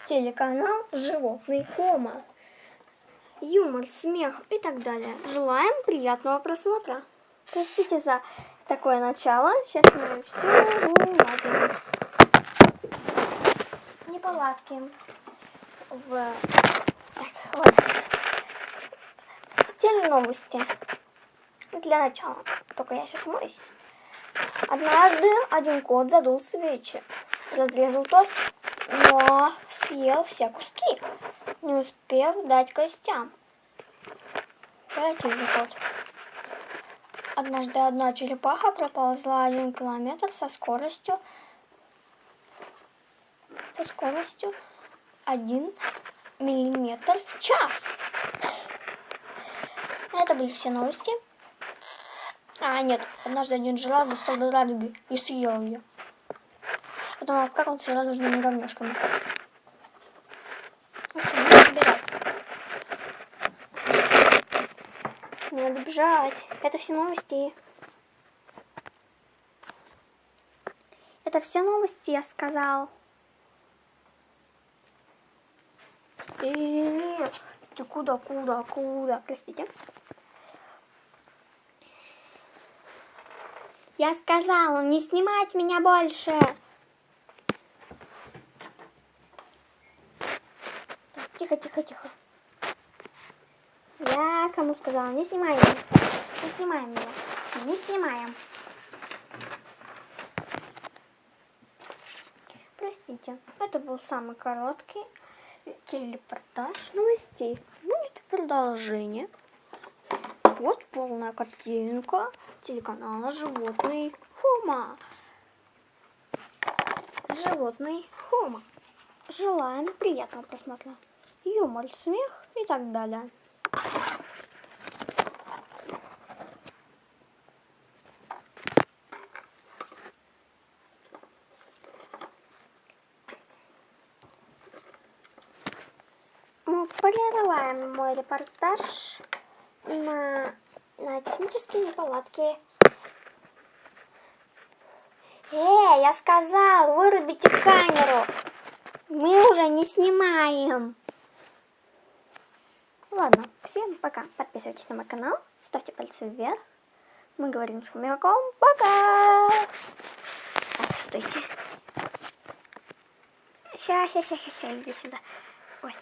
Телеканал «Животный Хома». Юмор, смех и так далее. Желаем приятного просмотра. Простите за такое начало. Сейчас мы все уладим. Неполадки. Так, вот. Теленовости. Для начала. Только я сейчас моюсь. Однажды один кот задул свечи. Разрезал тот, но съел все куски, не успев дать гостям. Противный кот. Однажды одна черепаха проползла 1 километр со скоростью 1 миллиметр в час. Это были все новости. Нет, однажды один жираф достал до радуги и съел ее. Потому как он съел радужными говнешками. Ну что, надо собирать. Не надо бежать. Это все новости. Это все новости, я сказал. Ты куда? Простите. Я сказала, не снимать меня больше. Тихо. Я кому сказала, не снимай меня. Не снимаем меня. Не снимаем. Простите, это был самый короткий телепортаж новостей. Будет продолжение. Вот полная картинка телеканала «Животный Хома». «Животный Хома». Желаем приятного просмотра. Юмор, смех и так далее. Мы прерываем мой репортаж на технические неполадки. Я сказал, вырубите камеру. Мы уже не снимаем. Ладно, всем пока. Подписывайтесь на мой канал, ставьте пальцы вверх. Мы говорим с хомяком. Пока. Стойте. Ща, иди сюда. Ой.